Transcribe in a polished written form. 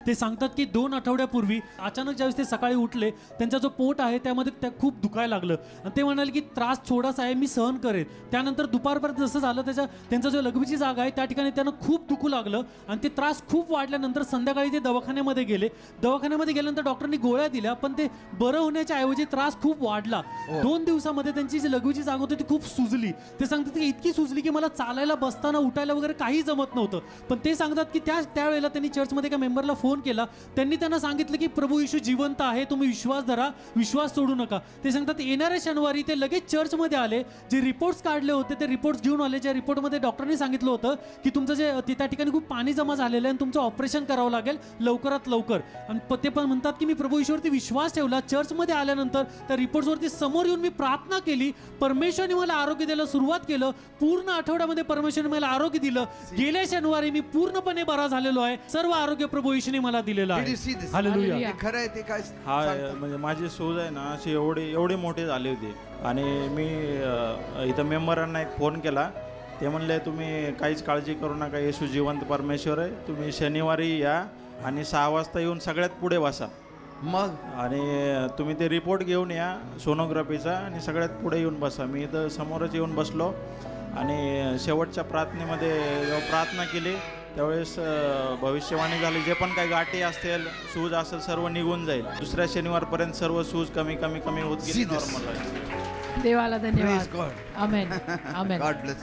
ते सांगतात की 2 आठवड्यापूर्वी अचानक ज्यावेळेस ते सकाळी उठले, त्यांचा जो पोट आहे त्यामध्ये त्या खूप दुखायला लागलं आणि ते म्हणाले की त्रास थोडासा आहे, मी सहन करेन. त्यानंतर दुपारपर्यंत जसं झालं त्यांचा जो लघवीची जागा आहे त्या ठिकाणी त्यांना खूप दुखू लागलं आणि ते त्रास खूप वाढल्यानंतर संध्याकाळी ते दवाखान्यामध्ये गेले. दवाखान्यामध्ये गेल्यानंतर डॉक्टरांनी गोळ्या दिल्या, पण ते बरं होण्याच्या ऐवजी त्रास खूप वाढला. 2 दिवसामध्ये त्यांची जी लघवीची जागा होती ती खूप सुजली. ते सांगतात की इतकी सुजली की मला चालायला, बसताना, उठायला वगैरे काही जमत नव्हतं. पण ते सांगतात की त्यावेळेला त्यांनी चर्चमध्ये एका मेंबरला फोन केला. त्यांनी त्यांना सांगितलं की प्रभू येशू जिवंत आहे, तुम्ही विश्वास धरा, विश्वास सोडू नका. ते सांगतात येणाऱ्या शनिवारी ते लगेच चर्चमध्ये आले. जे रिपोर्ट्स काढले होते ते रिपोर्ट्स घेऊन आले. ज्या रिपोर्टमध्ये डॉक्टरांनी सांगितलं होतं की तुमचं जे त्या ठिकाणी खूप पाणी जमा झालेलं आहे आणि तुमचं ऑपरेशन करावं लागेल लवकरात लवकर. आणि ते पण म्हणतात की मी प्रभू येशूवरती विश्वास ठेवला. चर्चमध्ये आल्यानंतर त्या रिपोर्ट्सवरती समोर येऊन मी प्रार्थना केली. परमेश्वराने मला आरोग्य द्यायला सुरुवात केलं. पूर्ण आठवड्यामध्ये परमेश्वराने मला आरोग्य दिलं. गेल्या शनिवारी मी पूर्णपणे बरा झालेलो आहे. सर्व आरोग्य प्रभू येशूने मला दिलेलं आहे. हालेलुया. खरं आहे ते काय हा म्हणजे माझी सूज आहे ना अशी एवढी मोठी झाली होती आणि मी इथं मेंबरांना एक फोन केला. ते म्हणले तुम्ही काहीच काळजी करू नका, येशू जिवंत परमेश्वर आहे, तुम्ही शनिवारी या आणि 6 वाजता येऊन सगळ्यात पुढे बसा. मग आणि तुम्ही ते रिपोर्ट घेऊन या सोनोग्राफीचा आणि सगळ्यात पुढे येऊन बसा. मी इथं समोरच येऊन बसलो आणि शेवटच्या प्रार्थनेमध्ये जेव्हा प्रार्थना केली त्यावेळेस भविष्यवाणी झाली, जे पण काही गाठी असतील, सूज असेल, सर्व निघून जाईल. दुसऱ्या शनिवारपर्यंत सर्व सूज कमी होत गेली, नॉर्मल आहे. देवाला धन्यवाद. Praise God. Amen. Amen. God bless you.